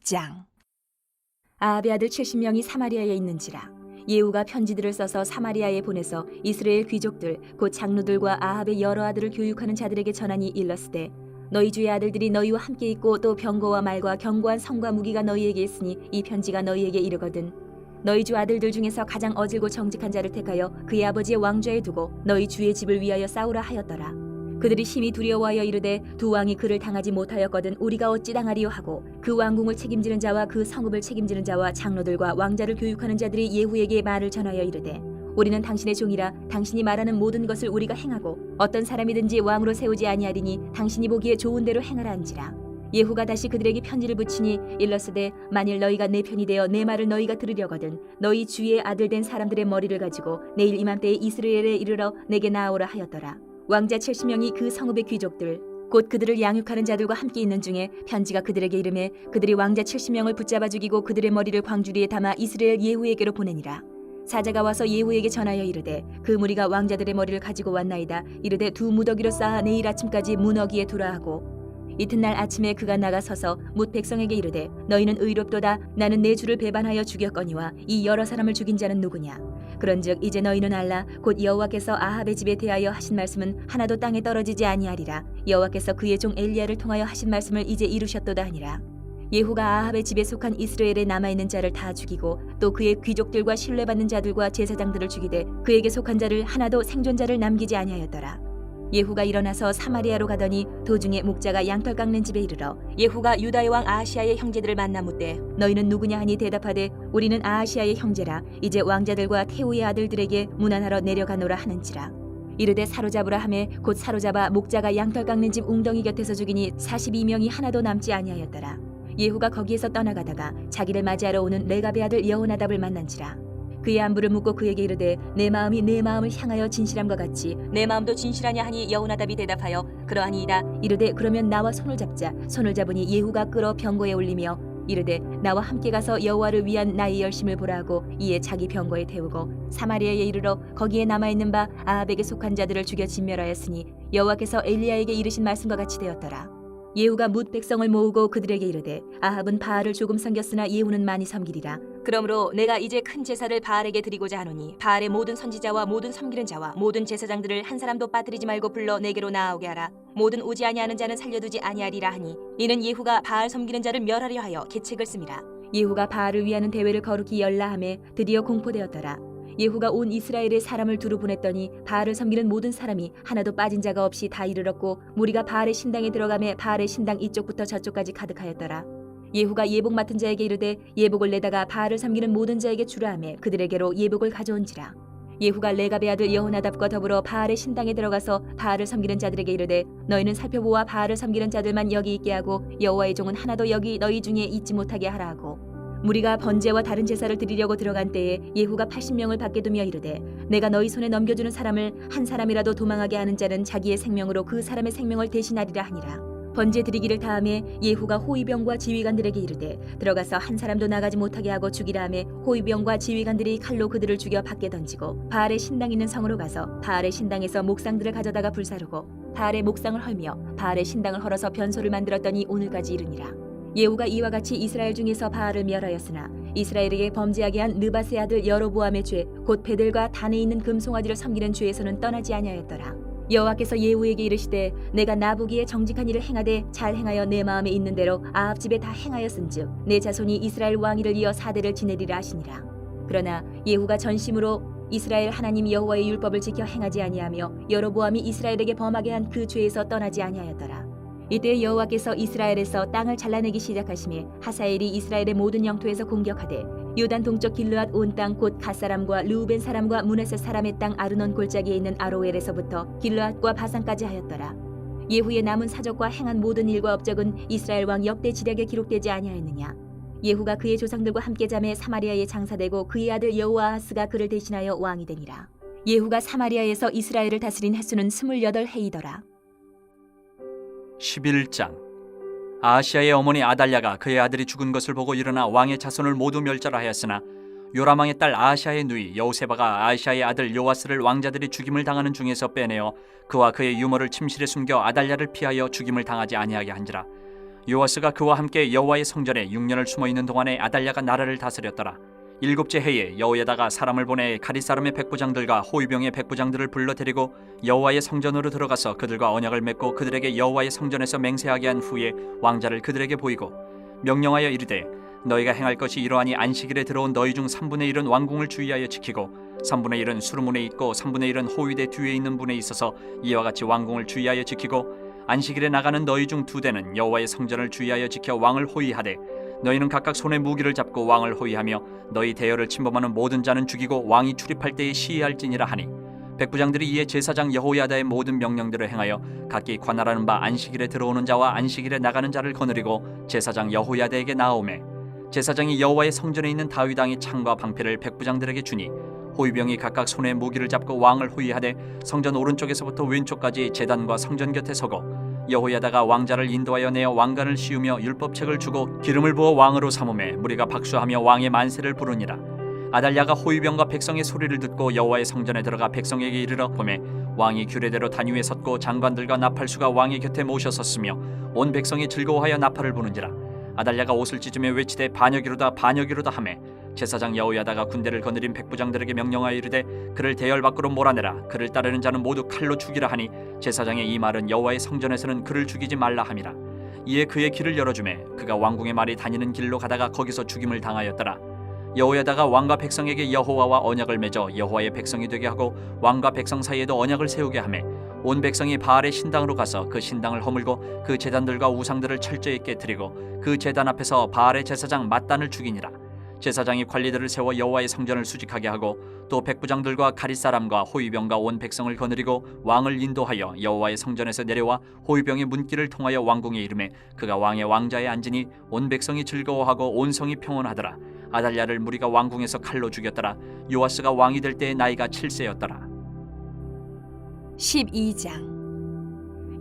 10장. 아합의 아들 70명이 사마리아에 있는지라 예후가 편지들을 써서 사마리아에 보내서 이스라엘 귀족들 곧 장로들과 아합의 여러 아들을 교육하는 자들에게 전하니 일렀으되 너희 주의 아들들이 너희와 함께 있고 또 병거와 말과 견고한 성과 무기가 너희에게 있으니 이 편지가 너희에게 이르거든 너희 주 아들들 중에서 가장 어질고 정직한 자를 택하여 그의 아버지의 왕좌에 두고 너희 주의 집을 위하여 싸우라 하였더라. 그들이 심히 두려워하여 이르되 두 왕이 그를 당하지 못하였거든 우리가 어찌 당하리요 하고 그 왕궁을 책임지는 자와 그 성읍을 책임지는 자와 장로들과 왕자를 교육하는 자들이 예후에게 말을 전하여 이르되 우리는 당신의 종이라 당신이 말하는 모든 것을 우리가 행하고 어떤 사람이든지 왕으로 세우지 아니하리니 당신이 보기에 좋은 대로 행하라 한지라. 예후가 다시 그들에게 편지를 붙이니 일렀으되 만일 너희가 내 편이 되어 내 말을 너희가 들으려거든 너희 주의 아들 된 사람들의 머리를 가지고 내일 이맘때에 이스라엘에 이르러 내게 나아오라 하였더라. 왕자 70명이 그 성읍의 귀족들 곧 그들을 양육하는 자들과 함께 있는 중에 편지가 그들에게 이르매 그들이 왕자 70명을 붙잡아 죽이고 그들의 머리를 광주리에 담아 이스라엘 예후에게로 보내니라. 사자가 와서 예후에게 전하여 이르되 그 무리가 왕자들의 머리를 가지고 왔나이다. 이르되 두 무더기로 쌓아 내일 아침까지 문어기에 두라 하고 이튿날 아침에 그가 나가서서 뭇 백성에게 이르되 너희는 의롭도다. 나는 내 주를 배반하여 죽였거니와 이 여러 사람을 죽인 자는 누구냐. 그런즉 이제 너희는 알라. 곧 여호와께서 아합의 집에 대하여 하신 말씀은 하나도 땅에 떨어지지 아니하리라. 여호와께서 그의 종 엘리야를 통하여 하신 말씀을 이제 이루셨도다 하니라. 예후가 아합의 집에 속한 이스라엘에 남아있는 자를 다 죽이고 또 그의 귀족들과 신뢰받는 자들과 제사장들을 죽이되 그에게 속한 자를 하나도 생존자를 남기지 아니하였더라. 예후가 일어나서 사마리아로 가더니 도중에 목자가 양털 깎는 집에 이르러 예후가 유다의 왕 아하시아의 형제들을 만나 묻되 너희는 누구냐 하니 대답하되 우리는 아하시아의 형제라. 이제 왕자들과 태우의 아들들에게 문안하러 내려가노라 하는지라. 이르되 사로잡으라 하매 곧 사로잡아 목자가 양털 깎는 집 웅덩이 곁에서 죽이니 42명이 하나도 남지 아니하였더라. 예후가 거기에서 떠나가다가 자기를 맞이하러 오는 레갑의 아들 여호나답을 만난지라. 그의 안부를 묻고 그에게 이르되 내 마음이 내 마음을 향하여 진실함과 같이 내 마음도 진실하냐 하니 여호나답이 대답하여 그러하니이다. 이르되 그러면 나와 손을 잡자. 손을 잡으니 예후가 끌어 병거에 올리며 이르되 나와 함께 가서 여호와를 위한 나의 열심을 보라 하고 이에 자기 병거에 태우고 사마리아에 이르러 거기에 남아있는 바 아합에게 속한 자들을 죽여 진멸하였으니 여호와께서 엘리야에게 이르신 말씀과 같이 되었더라. 예후가 뭇 백성을 모으고 그들에게 이르되 아합은 바알을 조금 섬겼으나 예후는 많이 섬기리라. 그러므로 내가 이제 큰 제사를 바알에게 드리고자 하노니 바알의 모든 선지자와 모든 섬기는 자와 모든 제사장들을 한 사람도 빠뜨리지 말고 불러 내게로 나아오게 하라. 모든 오지 아니하는 자는 살려두지 아니하리라 하니 이는 예후가 바알 섬기는 자를 멸하려 하여 계책을 씁니다. 예후가 바알을 위하는 대회를 거룩히 열라 하매 드디어 공포되었더라. 예후가 온 이스라엘에 사람을 두루 보냈더니 바알을 섬기는 모든 사람이 하나도 빠진 자가 없이 다 이르렀고 무리가 바알의 신당에 들어가매 바알의 신당 이쪽부터 저쪽까지 가득하였더라. 예후가 예복 맡은 자에게 이르되 예복을 내다가 바알을 섬기는 모든 자에게 주라 하매 그들에게로 예복을 가져온지라. 예후가 레갑의 아들 여호나답과 더불어 바알의 신당에 들어가서 바알을 섬기는 자들에게 이르되 너희는 살펴보아 바알을 섬기는 자들만 여기 있게 하고 여호와의 종은 하나도 여기 너희 중에 있지 못하게 하라 하고 무리가 번제와 다른 제사를 드리려고 들어간 때에 예후가 80명을 밖에 두며 이르되 내가 너희 손에 넘겨주는 사람을 한 사람이라도 도망하게 하는 자는 자기의 생명으로 그 사람의 생명을 대신하리라 하니라. 번제 드리기를 다음에 예후가 호위병과 지휘관들에게 이르되 들어가서 한 사람도 나가지 못하게 하고 죽이라 하매 호위병과 지휘관들이 칼로 그들을 죽여 밖에 던지고 바알의 신당 있는 성으로 가서 바알의 신당에서 목상들을 가져다가 불사르고 바알의 목상을 헐며 바알의 신당을 헐어서 변소를 만들었더니 오늘까지 이르니라. 예후가 이와 같이 이스라엘 중에서 바알을 멸하였으나 이스라엘에게 범죄하게 한 느밧의 아들 여로보암의 죄 곧 베델과 단에 있는 금송아지를 섬기는 죄에서는 떠나지 아니하였더라. 여호와께서 예후에게 이르시되 내가 나보기에 정직한 일을 행하되 잘 행하여 내 마음에 있는 대로 아합 집에 다 행하였은즉 내 자손이 이스라엘 왕위를 이어 4대를 지내리라 하시니라. 그러나 예후가 전심으로 이스라엘 하나님 여호와의 율법을 지켜 행하지 아니하며 여로보암이 이스라엘에게 범하게 한 그 죄에서 떠나지 아니하였더라. 이때 여호와께서 이스라엘에서 땅을 잘라내기 시작하시매 하사엘이 이스라엘의 모든 영토에서 공격하되 요단 동쪽 길르앗 온 땅 곧 갓사람과 르우벤 사람과 므낫세 사람의 땅 아르논 골짜기에 있는 아로엘에서부터 길르앗과 바산까지 하였더라. 예후의 남은 사적과 행한 모든 일과 업적은 이스라엘 왕 역대 지략에 기록되지 아니하였느냐. 예후가 그의 조상들과 함께 잠에 사마리아에 장사되고 그의 아들 여호아하스가 그를 대신하여 왕이 되니라. 예후가 사마리아에서 이스라엘을 다스린 횟수는 28해이더라. 11장. 아하시아의 어머니 아달랴가 그의 아들이 죽은 것을 보고 일어나 왕의 자손을 모두 멸절하였으나 요람왕의 딸 아하시아의 누이 여우세바가 아하시아의 아들 요아스를 왕자들이 죽임을 당하는 중에서 빼내어 그와 그의 유모를 침실에 숨겨 아달랴를 피하여 죽임을 당하지 아니하게 한지라. 요아스가 그와 함께 여호와의 성전에 6년을 숨어 있는 동안에 아달랴가 나라를 다스렸더라. 7째 해에 여호야다가 사람을 보내 가릿사람의 백부장들과 호위병의 백부장들을 불러 데리고 여호와의 성전으로 들어가서 그들과 언약을 맺고 그들에게 여호와의 성전에서 맹세하게 한 후에 왕자를 그들에게 보이고 명령하여 이르되 너희가 행할 것이 이러하니 안식일에 들어온 너희 중 3분의 1은 왕궁을 주의하여 지키고 3분의 1은 수르문에 있고 3분의 1은 호위대 뒤에 있는 분에 있어서 이와 같이 왕궁을 주의하여 지키고 안식일에 나가는 너희 중 2대는 여호와의 성전을 주의하여 지켜 왕을 호위하되 너희는 각각 손에 무기를 잡고 왕을 호위하며 너희 대열을 침범하는 모든 자는 죽이고 왕이 출입할 때에 시위할지니라 하니 백부장들이 이에 제사장 여호야다의 모든 명령대로 행하여 각기 관할하는 바 안식일에 들어오는 자와 안식일에 나가는 자를 거느리고 제사장 여호야다에게 나아오매 제사장이 여호와의 성전에 있는 다윗 왕의 창과 방패를 백부장들에게 주니 호위병이 각각 손에 무기를 잡고 왕을 호위하되 성전 오른쪽에서부터 왼쪽까지 제단과 성전 곁에 서고 여호야다가 왕자를 인도하여 내어 왕관을 씌우며 율법책을 주고 기름을 부어 왕으로 삼음에 무리가 박수하며 왕의 만세를 부르니라. 아달랴가 호위병과 백성의 소리를 듣고 여호와의 성전에 들어가 백성에게 이르러 보매 왕이 규례대로 단 위에 섰고 장관들과 나팔수가 왕의 곁에 모셔섰으며 온 백성이 즐거워하여 나팔을 부는지라. 아달랴가 옷을 찢으며 외치되 반역이로다 반역이로다 하매 제사장 여호야다가 군대를 거느린 백부장들에게 명령하여 이르되 그를 대열 밖으로 몰아내라. 그를 따르는 자는 모두 칼로 죽이라 하니 제사장의 이 말은 여호와의 성전에서는 그를 죽이지 말라 함이라. 이에 그의 길을 열어주매 그가 왕궁의 말이 다니는 길로 가다가 거기서 죽임을 당하였더라. 여호야다가 왕과 백성에게 여호와와 언약을 맺어 여호와의 백성이 되게 하고 왕과 백성 사이에도 언약을 세우게 하매 온 백성이 바알의 신당으로 가서 그 신당을 허물고 그 제단들과 우상들을 철저히 깨뜨리고 그 제단 앞에서 바알의 제사장 맏단을 죽이니라. 제사장이 관리들을 세워 여호와의 성전을 수직하게 하고 또 백부장들과 가릿사람과 호위병과 온 백성을 거느리고 왕을 인도하여 여호와의 성전에서 내려와 호위병의 문길을 통하여 왕궁에 이르매 그가 왕의 왕자에 앉으니 온 백성이 즐거워하고 온 성이 평온하더라. 아달랴를 무리가 왕궁에서 칼로 죽였더라. 요아스가 왕이 될 때의 나이가 7세였더라. 12장.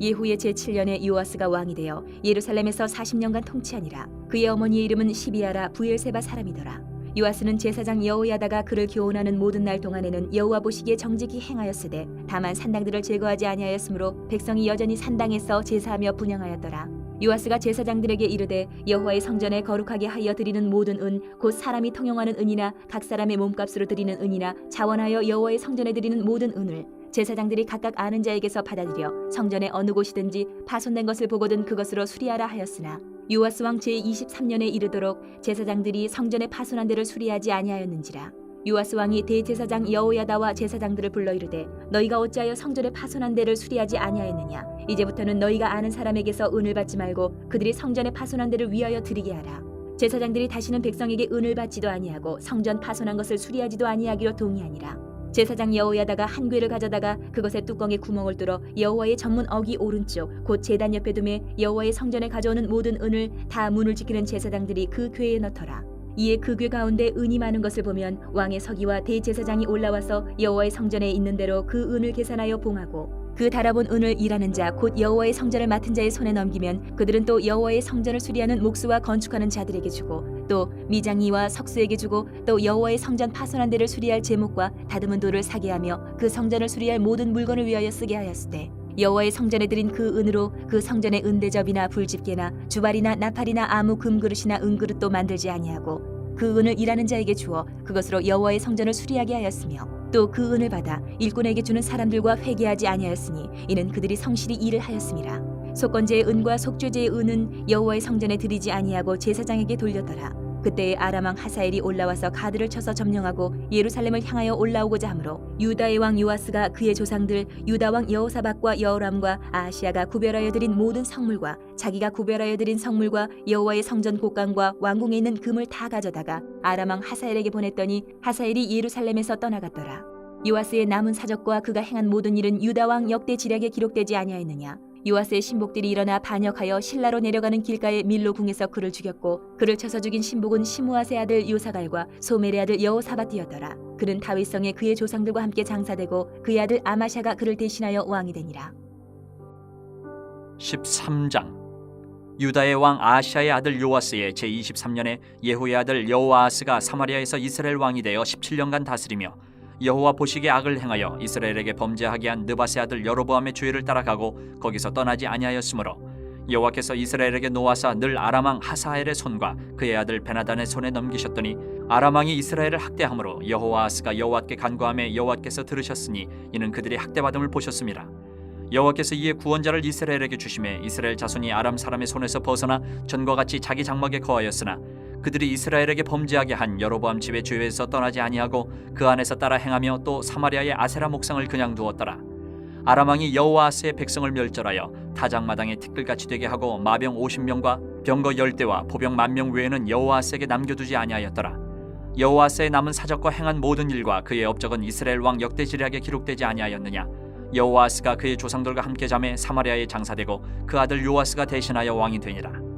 예후의 제7년에 요아스가 왕이 되어 예루살렘에서 40년간 통치하니라. 그의 어머니의 이름은 시비아라 부엘세바 사람이더라. 요아스는 제사장 여호야다가 그를 교훈하는 모든 날 동안에는 여호와 보시기에 정직히 행하였으되 다만 산당들을 제거하지 아니하였으므로 백성이 여전히 산당에서 제사하며 분향하였더라. 요아스가 제사장들에게 이르되 여호와의 성전에 거룩하게 하여 드리는 모든 은 곧 사람이 통용하는 은이나 각 사람의 몸값으로 드리는 은이나 자원하여 여호와의 성전에 드리는 모든 은을 제사장들이 각각 아는 자에게서 받아들여 성전의 어느 곳이든지 파손된 것을 보거든 그것으로 수리하라 하였으나 요아스 왕 제23년에 이르도록 제사장들이 성전의 파손한 데를 수리하지 아니하였는지라. 요아스 왕이 대제사장 여호야다와 제사장들을 불러 이르되 너희가 어찌하여 성전의 파손한 데를 수리하지 아니하였느냐. 이제부터는 너희가 아는 사람에게서 은을 받지 말고 그들이 성전의 파손한 데를 위하여 드리게 하라. 제사장들이 다시는 백성에게 은을 받지도 아니하고 성전 파손한 것을 수리하지도 아니하기로 동의하니라. 제사장 여호야다가 한 궤를 가져다가 그것의 뚜껑에 구멍을 뚫어 여호와의 전문 어기 오른쪽 곧 제단 옆에 두매 여호와의 성전에 가져오는 모든 은을 다 문을 지키는 제사장들이 그 궤에 넣더라. 이에 그 궤 가운데 은이 많은 것을 보면 왕의 서기와 대제사장이 올라와서 여호와의 성전에 있는 대로 그 은을 계산하여 봉하고 그 달아본 은을 일하는 자 곧 여호와의 성전을 맡은 자의 손에 넘기면 그들은 또 여호와의 성전을 수리하는 목수와 건축하는 자들에게 주고 또 미장이와 석수에게 주고 또 여호와의 성전 파손한 데를 수리할 제목과 다듬은 돌을 사게 하며 그 성전을 수리할 모든 물건을 위하여 쓰게 하였으되 여호와의 성전에 드린 그 은으로 그 성전의 은대접이나 불집게나 주발이나 나팔이나 아무 금그릇이나 은그릇도 만들지 아니하고 그 은을 일하는 자에게 주어 그것으로 여호와의 성전을 수리하게 하였으며 또 그 은을 받아 일꾼에게 주는 사람들과 회개하지 아니하였으니 이는 그들이 성실히 일을 하였음이라. 속건제의 은과 속죄제의 은은 여호와의 성전에 드리지 아니하고 제사장에게 돌렸더라. 그때에 아람 왕 하사엘이 올라와서 가드를 쳐서 점령하고 예루살렘을 향하여 올라오고자 하므로 유다의 왕 요아스가 그의 조상들 유다 왕 여호사밧과 여호람과 아하시아가 구별하여 드린 모든 성물과 자기가 구별하여 드린 성물과 여호와의 성전 곡간과 왕궁에 있는 금을 다 가져다가 아람 왕 하사엘에게 보냈더니 하사엘이 예루살렘에서 떠나갔더라. 요아스의 남은 사적과 그가 행한 모든 일은 유다 왕 역대 지략에 기록되지 아니하였느냐. 요아스의 신복들이 일어나 반역하여 실라로 내려가는 길가의 밀로 궁에서 그를 죽였고 그를 쳐서 죽인 신복은 시므아세 아들 요사갈과 소멜의 아들 여호사밧이었더라. 그는 다윗성에 그의 조상들과 함께 장사되고 그의 아들 아마샤가 그를 대신하여 왕이 되니라. 13장. 유다의 왕 아하시아의 아들 요아스의 제23년에 예후의 아들 여호아하스가 사마리아에서 이스라엘 왕이 되어 17년간 다스리며 여호와 보시기에 악을 행하여 이스라엘에게 범죄하게 한 느밧의 아들 여로보암의 죄를 따라가고 거기서 떠나지 아니하였으므로 여호와께서 이스라엘에게 놓아사 늘 아람 왕 하사엘의 손과 그의 아들 베나단의 손에 넘기셨더니 아람 왕이 이스라엘을 학대함으로 여호아하스가 여호와께 간구하며 여호와께서 들으셨으니 이는 그들이 학대받음을 보셨습니다. 여호와께서 이에 구원자를 이스라엘에게 주심에 이스라엘 자손이 아람 사람의 손에서 벗어나 전과 같이 자기 장막에 거하였으나 그들이 이스라엘에게 범죄하게 한 여로보암 집의 죄에서 떠나지 아니하고 그 안에서 따라 행하며 또 사마리아의 아세라 목상을 그냥 두었더라. 아람 왕이 여호아스의 백성을 멸절하여 타작마당에 티끌같이 되게 하고 마병 50명과 병거 10대와 보병 10,000명 외에는 여호아스에게 남겨두지 아니하였더라. 여호아스의 남은 사적과 행한 모든 일과 그의 업적은 이스라엘 왕 역대지략에 기록되지 아니하였느냐. 여호아스가 그의 조상들과 함께 잠에 사마리아에 장사되고 그 아들 요아스가 대신하여 왕이 되니라.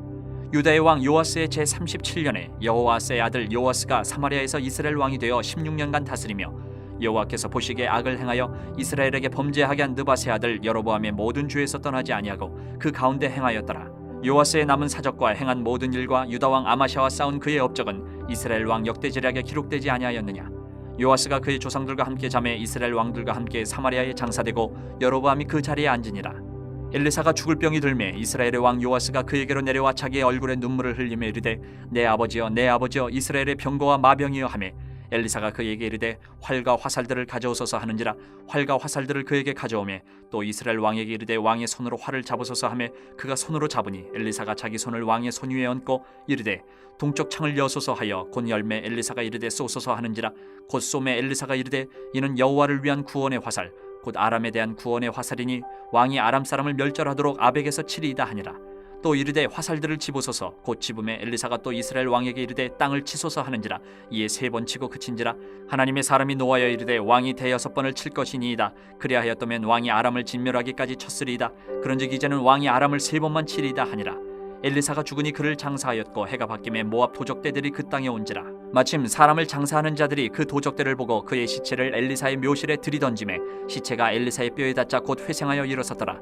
유다의 왕 요아스의 제37년에 여호아스의 아들 요아스가 사마리아에서 이스라엘 왕이 되어 16년간 다스리며 여호와께서 보시기에 악을 행하여 이스라엘에게 범죄하게 한 느밧의 아들 여로보암의 모든 죄에서 떠나지 아니하고 그 가운데 행하였더라. 요아스의 남은 사적과 행한 모든 일과 유다 왕 아마샤와 싸운 그의 업적은 이스라엘 왕 역대지략에 기록되지 아니하였느냐. 요아스가 그의 조상들과 함께 잠에 이스라엘 왕들과 함께 사마리아에 장사되고 여로보암이 그 자리에 앉으니라. 엘리사가 죽을 병이 들매 이스라엘의 왕 요아스가 그에게로 내려와 자기의 얼굴에 눈물을 흘리며 이르되 내 아버지여 내 아버지여 이스라엘의 병거와 마병이여 하매 엘리사가 그에게 이르되 활과 화살들을 가져오소서 하는지라 활과 화살들을 그에게 가져오매 또 이스라엘 왕에게 이르되 왕의 손으로 활을 잡으소서 하매 그가 손으로 잡으니 엘리사가 자기 손을 왕의 손 위에 얹고 이르되 동쪽 창을 여소서 하여 곧 열매 엘리사가 이르되 쏘소서 하는지라 곧 쏘매 엘리사가 이르되 이는 여호와를 위한 구원의 화살 곧 아람에 대한 구원의 화살이니 왕이 아람 사람을 멸절하도록 아벡에서 치리이다 하니라. 또 이르되 화살들을 집으소서 곧 집음에 엘리사가 또 이스라엘 왕에게 이르되 땅을 치소서 하는지라 이에 3번 치고 그친지라. 하나님의 사람이 노하여 이르되 왕이 6번을 칠 것이니이다. 그리하였다면 왕이 아람을 진멸하기까지 쳤으리이다. 그런즉 이제는 왕이 아람을 3번만 치리이다 하니라. 엘리사가 죽으니 그를 장사하였고 해가 바뀌매 모압 도적대들이 그 땅에 온지라. 마침 사람을 장사하는 자들이 그 도적대를 보고 그의 시체를 엘리사의 묘실에 들이던지매 시체가 엘리사의 뼈에 닿자 곧 회생하여 일어섰더라.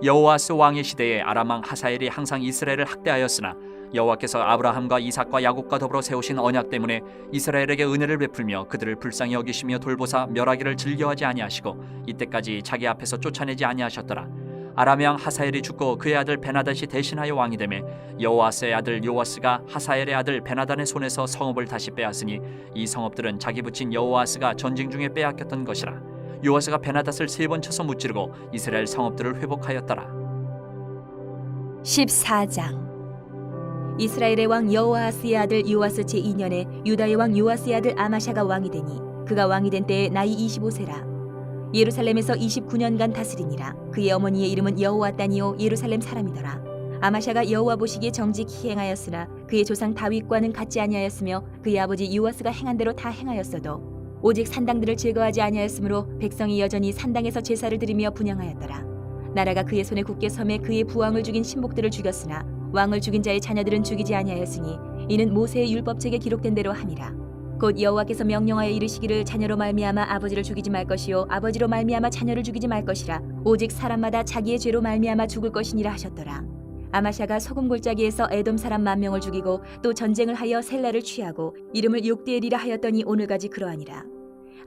여호아스 왕의 시대에 아람 왕 하사엘이 항상 이스라엘을 학대하였으나 여호와께서 아브라함과 이삭과 야곱과 더불어 세우신 언약 때문에 이스라엘에게 은혜를 베풀며 그들을 불쌍히 여기시며 돌보사 멸하기를 즐겨하지 아니하시고 이때까지 자기 앞에서 쫓아내지 아니하셨더라. 아람 왕 하사엘이 죽고 그의 아들 베나단이 대신하여 왕이 되매 여호아스의 아들 요아스가 하사엘의 아들 베나단의 손에서 성읍을 다시 빼앗으니 이 성읍들은 자기 붙인 여호아스가 전쟁 중에 빼앗겼던 것이라. 요아스가 베나닷을 3번 쳐서 무찌르고 이스라엘 성읍들을 회복하였더라. 14장. 이스라엘의 왕 여호아스의 아들 요아스 제2년에 유다의 왕 요아스의 아들 아마샤가 왕이 되니 그가 왕이 된 때에 나이 25세라. 예루살렘에서 29년간 다스리니라. 그의 어머니의 이름은 여호와따니요 예루살렘 사람이더라. 아마샤가 여호와 보시기에 정직히 행하였으나 그의 조상 다윗과는 같지 아니하였으며 그의 아버지 요아스가 행한 대로 다 행하였어도 오직 산당들을 제거하지 아니하였으므로 백성이 여전히 산당에서 제사를 드리며 분향하였더라. 나라가 그의 손에 굳게 섬에 그의 부왕을 죽인 신복들을 죽였으나 왕을 죽인 자의 자녀들은 죽이지 아니하였으니 이는 모세의 율법책에 기록된 대로 함이라. 곧 여호와께서 명령하여 이르시기를 자녀로 말미암아 아버지를 죽이지 말 것이요 아버지로 말미암아 자녀를 죽이지 말 것이라. 오직 사람마다 자기의 죄로 말미암아 죽을 것이니라 하셨더라. 아마샤가 소금 골짜기에서 에돔 사람 10,000명을 죽이고 또 전쟁을 하여 셀라를 취하고 이름을 욕대엘이라 하였더니 오늘까지 그러하니라.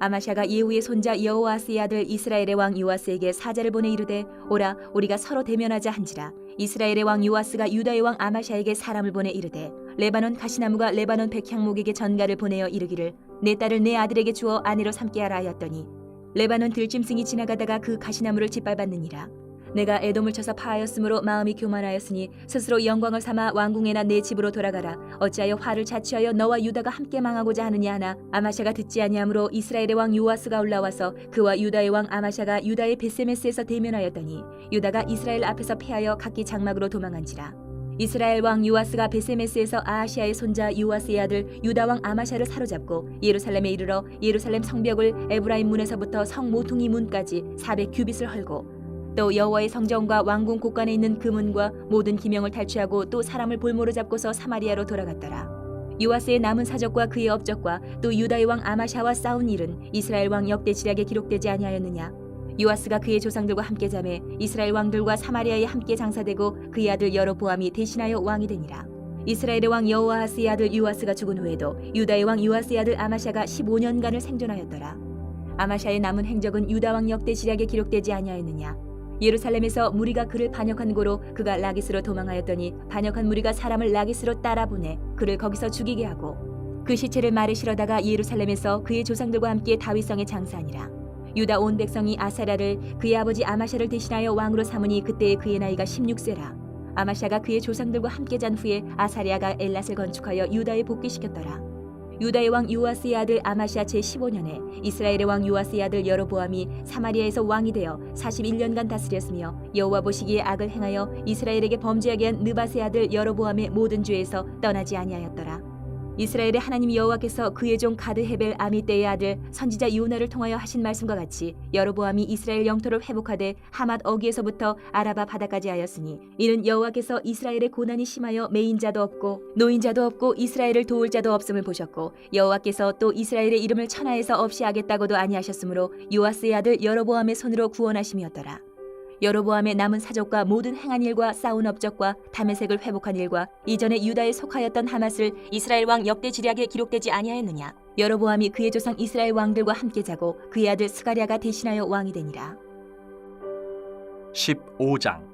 아마샤가 예후의 손자 여호아스의 아들 이스라엘의 왕 요아스에게 사자를 보내 이르되 오라 우리가 서로 대면하자 한지라. 이스라엘의 왕 요아스가 유다의 왕 아마샤에게 사람을 보내 이르되 레바논 가시나무가 레바논 백향목에게 전가를 보내어 이르기를 내 딸을 내 아들에게 주어 아내로 삼게 하라 하였더니 레바논 들짐승이 지나가다가 그 가시나무를 짓밟았느니라. 내가 에돔을 쳐서 파하였으므로 마음이 교만하였으니 스스로 영광을 삼아 왕궁에나 내 집으로 돌아가라. 어찌하여 화를 자취하여 너와 유다가 함께 망하고자 하느냐 하나 아마샤가 듣지 아니하므로 이스라엘의 왕 요아스가 올라와서 그와 유다의 왕 아마샤가 유다의 베세메스에서 대면하였더니 유다가 이스라엘 앞에서 패하여 각기 장막으로 도망한지라. 이스라엘 왕 요아스가 베세메스에서 아하시아의 손자 요아스의 아들 유다 왕 아마샤를 사로잡고 예루살렘에 이르러 예루살렘 성벽을 에브라임 문에서부터 성 모퉁이 문까지 400규빗을 헐고 또 여호와의 성전과 왕궁 곳간에 있는 그 문과 모든 기명을 탈취하고 또 사람을 볼모로 잡고서 사마리아로 돌아갔더라. 요아스의 남은 사적과 그의 업적과 또 유다의 왕 아마샤와 싸운 일은 이스라엘 왕 역대지략에 기록되지 아니하였느냐. 요아스가 그의 조상들과 함께 잠에 이스라엘 왕들과 사마리아에 함께 장사되고 그의 아들 여로보암이 대신하여 왕이 되니라. 이스라엘의 왕 여호아하스의 아들 요아스가 죽은 후에도 유다의 왕 요아스의 아들 아마샤가 15년간을 생존하였더라. 아마샤의 남은 행적은 유다 왕 역대지략에 기록되지 아니하였느냐. 예루살렘에서 무리가 그를 반역한 고로 그가 라기스로 도망하였더니 반역한 무리가 사람을 라기스로 따라보내 그를 거기서 죽이게 하고 그 시체를 말에 실어다가 예루살렘에서 그의 조상들과 함께 다윗성에 장사하니라. 유다 온 백성이 아사랴를 그의 아버지 아마샤를 대신하여 왕으로 삼으니 그때에 그의 나이가 16세라. 아마샤가 그의 조상들과 함께 잔 후에 아사랴가 엘랏을 건축하여 유다에 복귀시켰더라. 유다의 왕 요아스의 아들 아마샤 제15년에 이스라엘의 왕 요아스의 아들 여로보암이 사마리아에서 왕이 되어 41년간 다스렸으며 여호와 보시기에 악을 행하여 이스라엘에게 범죄하게 한 느밧의 아들 여로보암의 모든 죄에서 떠나지 아니하였더라. 이스라엘의 하나님 여호와께서 그의 종 가드 헤벨 아미떼의 아들 선지자 요나를 통하여 하신 말씀과 같이 여로보암이 이스라엘 영토를 회복하되 하맛 어기에서부터 아라바 바다까지 하였으니 이는 여호와께서 이스라엘의 고난이 심하여 매인 자도 없고 노인 자도 없고 이스라엘을 도울 자도 없음을 보셨고 여호와께서 또 이스라엘의 이름을 천하에서 없이 하겠다고도 아니하셨으므로 요아스의 아들 여로보암의 손으로 구원하심이었더라. 여로보암의 남은 사적과 모든 행한 일과 쌓은 업적과 다메섹을 회복한 일과 이전에 유다에 속하였던 하맛을 이스라엘 왕 역대 지략에 기록되지 아니하였느냐. 여로보암이 그의 조상 이스라엘 왕들과 함께 자고 그의 아들 스가랴가 대신하여 왕이 되니라. 15장.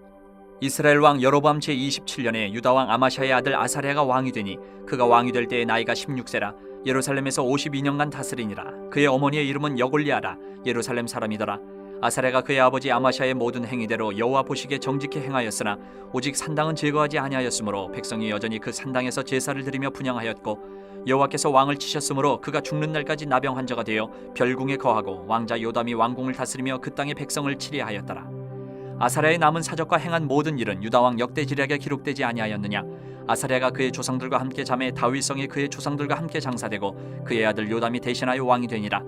이스라엘 왕 여로보암 제27년에 유다 왕 아마샤의 아들 아사랴가 왕이 되니 그가 왕이 될 때의 나이가 16세라. 예루살렘에서 52년간 다스리니라. 그의 어머니의 이름은 여골리아라. 예루살렘 사람이더라. 아사랴가 그의 아버지 아마샤의 모든 행위대로 여호와 보시기에 정직히 행하였으나 오직 산당은 제거하지 아니하였으므로 백성이 여전히 그 산당에서 제사를 드리며 분향하였고 여호와께서 왕을 치셨으므로 그가 죽는 날까지 나병 환자가 되어 별궁에 거하고 왕자 요담이 왕궁을 다스리며 그 땅의 백성을 치리하였더라. 아사랴의 남은 사적과 행한 모든 일은 유다 왕 역대 지략에 기록되지 아니하였느냐. 아사랴가 그의 조상들과 함께 잠에 다윗성에 그의 조상들과 함께 장사되고 그의 아들 요담이 대신하여 왕이 되니라.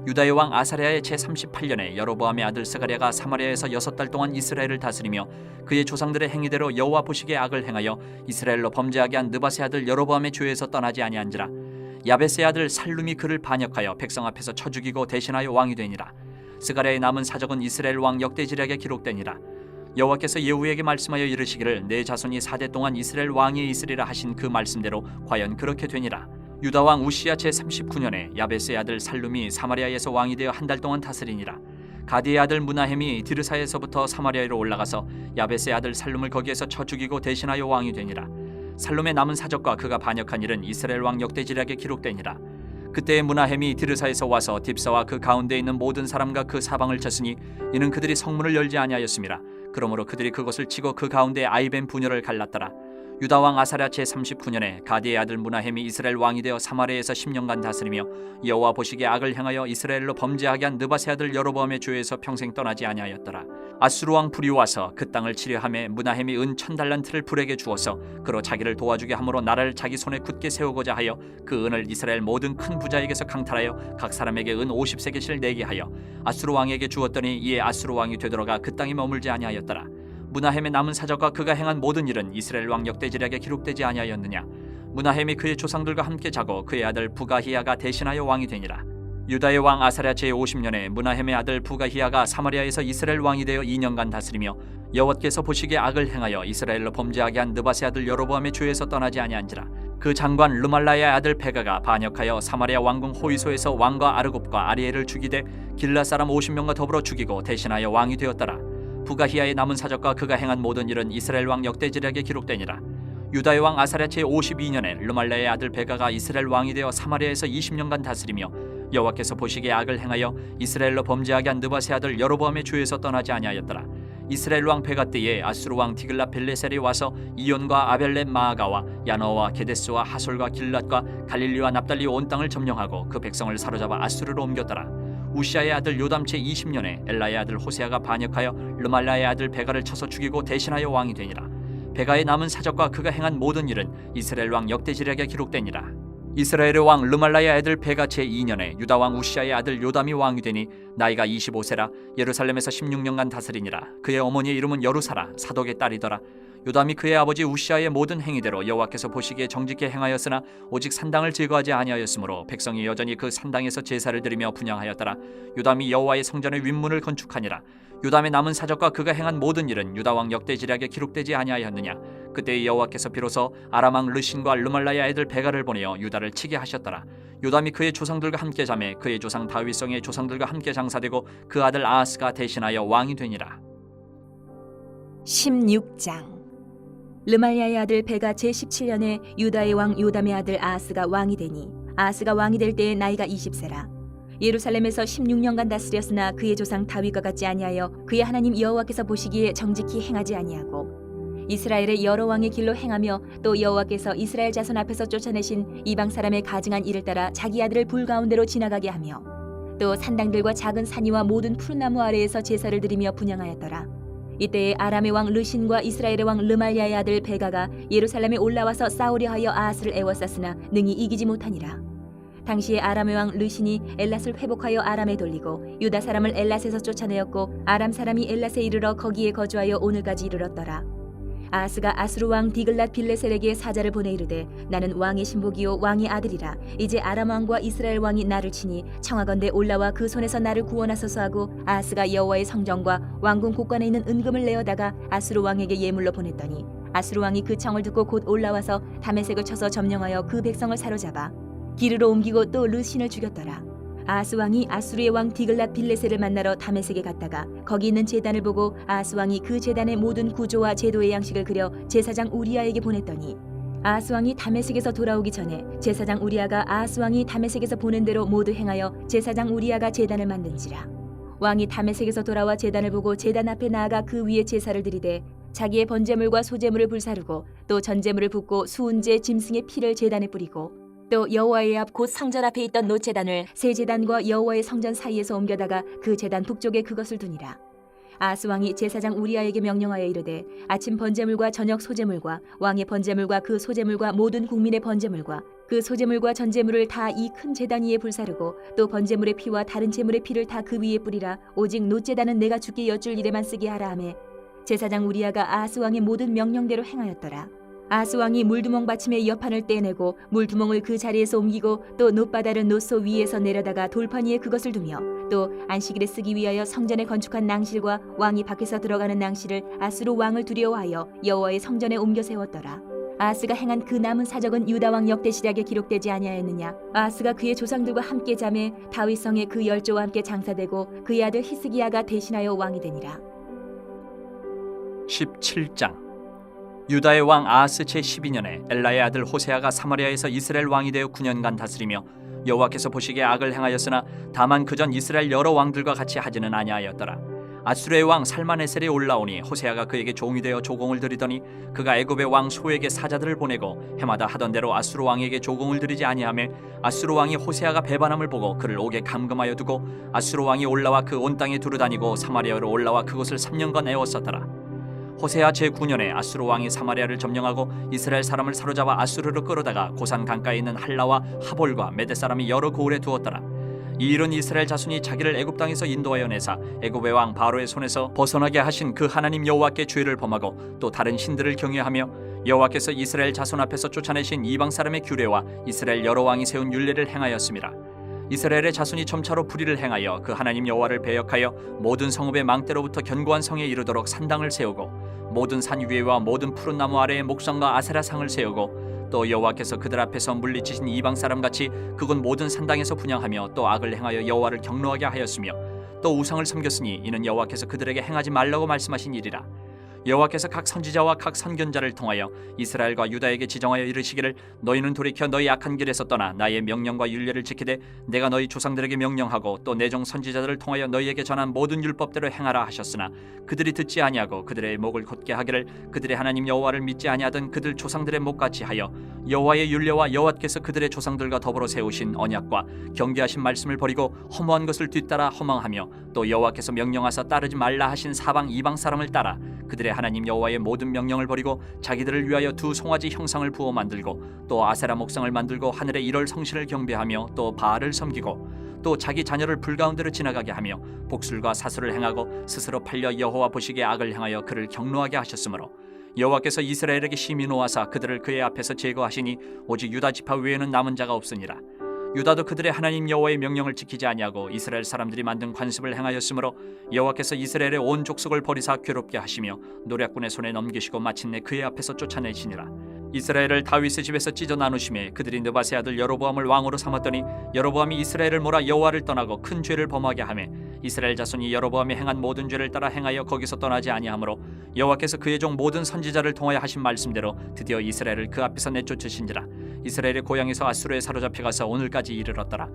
유다의 왕 아사랴의 제38년에 여로보암의 아들 스가랴가 사마리아에서 6달 동안 이스라엘을 다스리며 그의 조상들의 행위대로 여호와 보시기에 악을 행하여 이스라엘로 범죄하게 한 느밧의 아들 여로보암의 죄에서 떠나지 아니한지라. 야벳의 아들 살룸이 그를 반역하여 백성 앞에서 쳐 죽이고 대신하여 왕이 되니라. 스가랴의 남은 사적은 이스라엘 왕 역대지략에 기록되니라. 여호와께서 예후에게 말씀하여 이르시기를 내 자손이 4대 동안 이스라엘 왕이 있으리라 하신 그 말씀대로 과연 그렇게 되니라. 유다 왕 우시야 제39년에 야벳의 아들 살룸이 사마리아에서 왕이 되어 한 달 동안 다스리니라. 가디의 아들 무나헴이 디르사에서부터 사마리아로 올라가서 야벳의 아들 살룸을 거기에서 쳐 죽이고 대신하여 왕이 되니라. 살룸의 남은 사적과 그가 반역한 일은 이스라엘 왕 역대지략에 기록되니라. 그때의 무나헴이 디르사에서 와서 딥사와 그 가운데 있는 모든 사람과 그 사방을 쳤으니 이는 그들이 성문을 열지 아니하였음이라. 그러므로 그들이 그것을 치고 그 가운데 아이벤 분열을 갈랐더라. 유다 왕 아사랴 제39년에 가디의 아들 무나헴이 이스라엘 왕이 되어 사마리아에서 10년간 다스리며 여호와 보시기에 악을 행하여 이스라엘로 범죄하게 한 느밧의 아들 여로보암의 죄에서 평생 떠나지 아니하였더라. 아수르 왕 불이 와서 그 땅을 치려하매 무나헴이 은 1000달란트를 불에게 주어서 그로 자기를 도와주게 함으로 나라를 자기 손에 굳게 세우고자 하여 그 은을 이스라엘 모든 큰 부자에게서 강탈하여 각 사람에게 은 50세겔씩 내게 하여 아수르 왕에게 주었더니 이에 아수르 왕이 되돌아가 그 땅에 머물지 아니하였더라. 무나헴의 남은 사적과 그가 행한 모든 일은 이스라엘 왕 역대지략에 기록되지 아니하였느냐. 무나헴이 그의 조상들과 함께 자고 그의 아들 부가히야가 대신하여 왕이 되니라. 유다의 왕 아사랴 제50년에 무나헴의 아들 부가히야가 사마리아에서 이스라엘 왕이 되어 2년간 다스리며 여호와께서 보시기에 악을 행하여 이스라엘로 범죄하게 한 느밧의 아들 여로보암의 죄에서 떠나지 아니한지라. 그 장관 르말라의 아들 베가가 반역하여 사마리아 왕궁 호위소에서 왕과 아르곱과 아리엘을 죽이되 길라 사람 50명과 더불어 죽이고 대신하여 왕이 되었더라. 부가히야의 남은 사적과 그가 행한 모든 일은 이스라엘 왕 역대지략에 기록되니라. 유다의 왕 아사랴 제52년에 르말라의 아들 베가가 이스라엘 왕이 되어 사마리아에서 20년간 다스리며 여호와께서 보시기에 악을 행하여 이스라엘로 범죄하게 한 느밧의 아들 여로보암의 죄에서 떠나지 아니하였더라. 이스라엘 왕 베가 때에 아수르 왕 디글라 빌레셀이 와서 이온과 아벨렛 마아가와 야너와 게데스와 하솔과 길랏과 갈릴리와 납달리 온 땅을 점령하고 그 백성을 사로잡아 아수르로 옮겼더라. 우시아의 아들 요담 제20년에 엘라의 아들 호세아가 반역하여 르말라의 아들 베가를 쳐서 죽이고 대신하여 왕이 되니라. 베가의 남은 사적과 그가 행한 모든 일은 이스라엘 왕 역대지략에 기록되니라. 이스라엘의 왕 르말라의 아들 베가 제2년에 유다 왕 우시아의 아들 요담이 왕이 되니 나이가 25세라. 예루살렘에서 16년간 다스리니라. 그의 어머니의 이름은 여루사라 사독의 딸이더라. 요담이 그의 아버지 우시아의 모든 행위대로 여호와께서 보시기에 정직히 행하였으나 오직 산당을 제거하지 아니하였으므로 백성이 여전히 그 산당에서 제사를 드리며 분향하였더라. 요담이 여호와의 성전의 윗문을 건축하니라. 요담의 남은 사적과 그가 행한 모든 일은 유다 왕 역대지략에 기록되지 아니하였느냐. 그때 여호와께서 비로소 아람 왕 르신과 르말라의 아들 베가를 보내어 유다를 치게 하셨더라. 요담이 그의 조상들과 함께 자매 그의 조상 다윗성의 조상들과 함께 장사되고 그 아들 아하스가 대신하여 왕이 되니라. 16장. 르말야의 아들 베가 제17년에 유다의 왕 요담의 아들 아하스가 왕이 되니 아하스가 왕이 될 때에 나이가 20세라. 예루살렘에서 16년간 다스렸으나 그의 조상 다윗과 같지 아니하여 그의 하나님 여호와께서 보시기에 정직히 행하지 아니하고 이스라엘의 여러 왕의 길로 행하며 또 여호와께서 이스라엘 자손 앞에서 쫓아내신 이방 사람의 가증한 일을 따라 자기 아들을 불 가운데로 지나가게 하며 또 산당들과 작은 산이와 모든 푸른 나무 아래에서 제사를 드리며 분향하였더라. 이때에 아람의 왕 르신과 이스라엘의 왕 르말야의 아들 베가가 예루살렘에 올라와서 싸우려 하여 아하스를 애워쌌으나 능히 이기지 못하니라. 당시에 아람의 왕 르신이 엘랏을 회복하여 아람에 돌리고 유다 사람을 엘랏에서 쫓아내었고 아람 사람이 엘랏에 이르러 거기에 거주하여 오늘까지 이르렀더라. 아하스가 아수르 왕 디글랏 빌레셀에게 사자를 보내 이르되 나는 왕의 신복이요 왕의 아들이라. 이제 아람 왕과 이스라엘 왕이 나를 치니 청하건대 올라와 그 손에서 나를 구원하소서 하고 아하스가 여호와의 성전과 왕궁 곳간에 있는 은금을 내어다가 아수르 왕에게 예물로 보냈더니 아수르 왕이 그 청을 듣고 곧 올라와서 다메섹을 쳐서 점령하여 그 백성을 사로잡아 기르로 옮기고 또 르신을 죽였더라. 아하스 왕이 아수르의 왕 디글랏 빌레셀을 만나러 다메섹에 갔다가 거기 있는 제단을 보고 아하스 왕이 그 제단의 모든 구조와 제도의 양식을 그려 제사장 우리아에게 보냈더니 아하스 왕이 다메섹에서 돌아오기 전에 제사장 우리아가 아하스 왕이 다메섹에서 보낸 대로 모두 행하여 제사장 우리아가 제단을 만든지라. 왕이 다메섹에서 돌아와 제단을 보고 제단 앞에 나아가 그 위에 제사를 드리되 자기의 번제물과 소제물을 불사르고 또 전제물을 붓고 수은제 짐승의 피를 제단에 뿌리고 또 여호와의 앞 곧 성전 앞에 있던 노제단을 새 제단과 여호와의 성전 사이에서 옮겨다가 그 제단 북쪽에 그것을 두니라. 아하스 왕이 제사장 우리아에게 명령하여 이르되 아침 번제물과 저녁 소제물과 왕의 번제물과 그 소제물과 모든 국민의 번제물과 그 소제물과 전제물을 다 이 큰 제단 위에 불사르고 또 번제물의 피와 다른 제물의 피를 다 그 위에 뿌리라. 오직 노제단은 내가 주께 여쭐 일에만 쓰게 하라 하매 제사장 우리아가 아하스 왕의 모든 명령대로 행하였더라. 아하스 왕이 물두멍 받침의 여판을 떼내고 물두멍을 그 자리에서 옮기고 또 놋바다를 놋소 위에서 내려다가 돌판 위에 그것을 두며 또 안식일에 쓰기 위하여 성전에 건축한 낭실과 왕이 밖에서 들어가는 낭실을 아수르 왕을 두려워하여 여호와의 성전에 옮겨 세웠더라. 아하스가 행한 그 남은 사적은 유다 왕 역대 시략에 기록되지 아니하였느냐. 아하스가 그의 조상들과 함께 잠에 다윗성에 그 열조와 함께 장사되고 그의 아들 히스기야가 대신하여 왕이 되니라. 17장. 유다의 왕 아하스 제12년에 엘라의 아들 호세아가 사마리아에서 이스라엘 왕이 되어 9년간 다스리며 여호와께서 보시기에 악을 행하였으나 다만 그전 이스라엘 여러 왕들과 같이 하지는 아니하였더라. 아수르의 왕 살마네셀이 올라오니 호세아가 그에게 종이 되어 조공을 드리더니 그가 애굽의 왕 소에게 사자들을 보내고 해마다 하던 대로 아수르 왕에게 조공을 드리지 아니하매 아수르 왕이 호세아가 배반함을 보고 그를 옥에 감금하여 두고 아수르 왕이 올라와 그 온 땅에 두루다니고 사마리아로 올라와 그곳을 3년간 애웠었더라. 호세아 제9년에 아수르 왕이 사마리아를 점령하고 이스라엘 사람을 사로잡아 아수르로 끌어다가 고산 강가에 있는 할라와 하볼과 메대 사람이 여러 고을에 두었더라. 이 일은 이스라엘 자손이 자기를 애굽 땅에서 인도하여 내사 애굽의 왕 바로의 손에서 벗어나게 하신 그 하나님 여호와께 죄를 범하고 또 다른 신들을 경외하며 여호와께서 이스라엘 자손 앞에서 쫓아내신 이방 사람의 규례와 이스라엘 여러 왕이 세운 율례를 행하였음이라. 이스라엘의 자손이 점차로 불의를 행하여 그 하나님 여호와를 배역하여 모든 성읍의 망대로부터 견고한 성에 이르도록 산당을 세우고 모든 산 위에와 모든 푸른 나무 아래에 목성과 아세라상을 세우고 또 여호와께서 그들 앞에서 물리치신 이방 사람같이 그곳 모든 산당에서 분향하며 또 악을 행하여 여호와를 경노하게 하였으며 또 우상을 섬겼으니 이는 여호와께서 그들에게 행하지 말라고 말씀하신 일이라. 여호와께서 각 선지자와 각 선견자를 통하여 이스라엘과 유다에게 지정하여 이르시기를 너희는 돌이켜 너희 악한 길에서 떠나 나의 명령과 율례를 지키되 내가 너희 조상들에게 명령하고 또 내 종 선지자들을 통하여 너희에게 전한 모든 율법대로 행하라 하셨으나 그들이 듣지 아니하고 그들의 목을 곧게 하기를 그들의 하나님 여호와를 믿지 아니하던 그들 조상들의 목같이 하여 여호와의 율례와 여호와께서 그들의 조상들과 더불어 세우신 언약과 경계하신 말씀을 버리고 허무한 것을 뒤따라 허망하며 또 여호와께서 명령하사 따르지 말라 하신 사방 이방 사람을 따라 그들의 하나님 여호와의 모든 명령을 버리고 자기들을 위하여 두 송아지 형상을 부어 만들고 또 아세라 목상을 만들고 하늘의 일월 성신을 경배하며 또 바알을 섬기고 또 자기 자녀를 불가운데로 지나가게 하며 복술과 사술을 행하고 스스로 팔려 여호와 보시기에 악을 행하여 그를 경노하게 하셨으므로 여호와께서 이스라엘에게 심히 노하사 그들을 그의 앞에서 제거하시니 오직 유다 지파 외에는 남은 자가 없으니라. 유다도 그들의 하나님 여호와의 명령을 지키지 아니하고 이스라엘 사람들이 만든 관습을 행하였으므로 여호와께서 이스라엘의 온 족속을 버리사 괴롭게 하시며 노략군의 손에 넘기시고 마침내 그의 앞에서 쫓아내시니라. 이스라엘을 다윗의 집에서 찢어 나누심에 그들이 느바세 아들 여로보암을 왕으로 삼았더니 여로보암이 이스라엘을 몰아 여호와를 떠나고 큰 죄를 범하게 하매 이스라엘 자손이 여로보암이 행한 모든 죄를 따라 행하여 거기서 떠나지 아니하므로 여호와께서 그의 종 모든 선지자를 통하여 하신 말씀대로 드디어 이스라엘을 그 앞에서 내쫓으신지라. 이스라엘의 고향에서 아수르에 사로잡혀 가서 오늘까지 이르렀더라.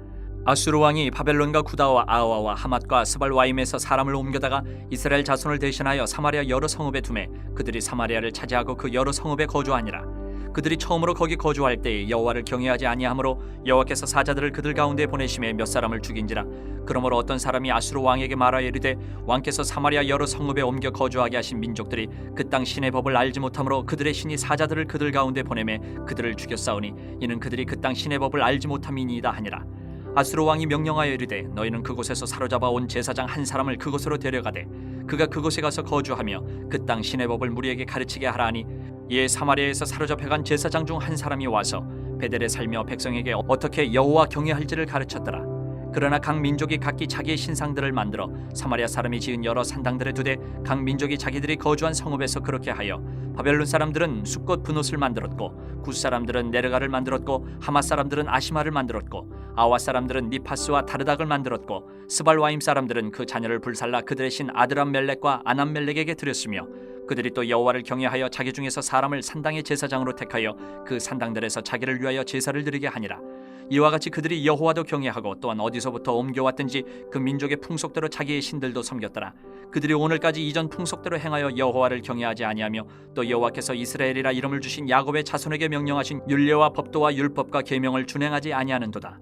아수르 왕이 바벨론과 구다와 아와와 하맛과 스발와임에서 사람을 옮겨다가 이스라엘 자손을 대신하여 사마리아 여러 성읍에 두매 그들이 사마리아를 차지하고 그 여러 성읍에 거주하니라. 그들이 처음으로 거기 거주할 때에 여호와를 경외하지 아니하므로 여호와께서 사자들을 그들 가운데 보내심에 몇 사람을 죽인지라. 그러므로 어떤 사람이 아수르 왕에게 말하여 이르되 왕께서 사마리아 여러 성읍에 옮겨 거주하게 하신 민족들이 그 땅 신의 법을 알지 못하므로 그들의 신이 사자들을 그들 가운데 보내매 그들을 죽였사오니 이는 그들이 그 땅 신의 법을 알지 못함이니이다 하니라. 아수르 왕이 명령하여 이르되 너희는 그곳에서 사로잡아 온 제사장 한 사람을 그곳으로 데려가되 그가 그곳에 가서 거주하며 그 땅 신의 법을 무리에게 가르치게 하라 하니 이에 사마리아에서 사로잡혀간 제사장 중 한 사람이 와서 베델에 살며 백성에게 어떻게 여호와 경외할지를 가르쳤더라. 그러나 각 민족이 각기 자기의 신상들을 만들어 사마리아 사람이 지은 여러 산당들에 두되 각 민족이 자기들이 거주한 성읍에서 그렇게 하여 바벨론 사람들은 숫꽃 분옷을 만들었고 굿 사람들은 네르가를 만들었고 하맛 사람들은 아시마를 만들었고 아와 사람들은 니파스와 다르닥을 만들었고 스발와임 사람들은 그 자녀를 불살라 그들의 신 아드람멜렉과 아남멜렉에게 드렸으며 그들이 또 여호와를 경외하여 자기 중에서 사람을 산당의 제사장으로 택하여 그 산당들에서 자기를 위하여 제사를 드리게 하니라. 이와 같이 그들이 여호와도 경외하고 또한 어디서부터 옮겨왔든지 그 민족의 풍속대로 자기의 신들도 섬겼더라. 그들이 오늘까지 이전 풍속대로 행하여 여호와를 경외하지 아니하며 또 여호와께서 이스라엘이라 이름을 주신 야곱의 자손에게 명령하신 율례와 법도와 율법과 계명을 준행하지 아니하는도다.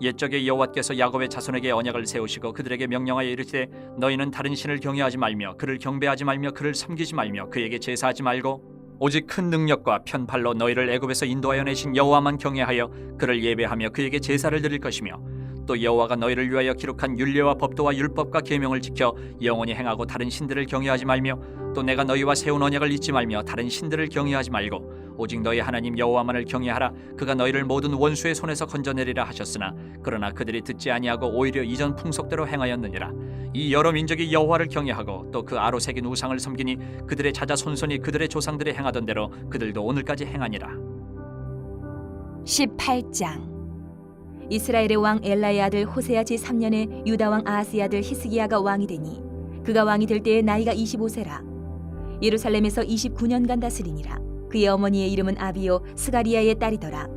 옛적에 여호와께서 야곱의 자손에게 언약을 세우시고 그들에게 명령하여 이르시되 너희는 다른 신을 경외하지 말며 그를 경배하지 말며 그를 섬기지 말며 그에게 제사하지 말고 오직 큰 능력과 편팔로 너희를 애굽에서 인도하여 내신 여호와만 경외하여 그를 예배하며 그에게 제사를 드릴 것이며 또 여호와가 너희를 위하여 기록한 율례와 법도와 율법과 계명을 지켜 영원히 행하고 다른 신들을 경외하지 말며 또 내가 너희와 세운 언약을 잊지 말며 다른 신들을 경외하지 말고 오직 너희 하나님 여호와만을 경외하라. 그가 너희를 모든 원수의 손에서 건져내리라 하셨으나 그러나 그들이 듣지 아니하고 오히려 이전 풍속대로 행하였느니라. 이 여러 민족이 여호와를 경외하고 또 그 아로 새긴 우상을 섬기니 그들의 자자 손손이 그들의 조상들이 행하던 대로 그들도 오늘까지 행하니라. 18장. 이스라엘의 왕 엘라의 아들 호세아 제3년에 유다 왕 아하스의 아들 히스기야가 왕이 되니 그가 왕이 될 때에 나이가 25세라. 예루살렘에서 29년간 다스리니라. 그의 어머니의 이름은 아비요 스가리야의 딸이더라.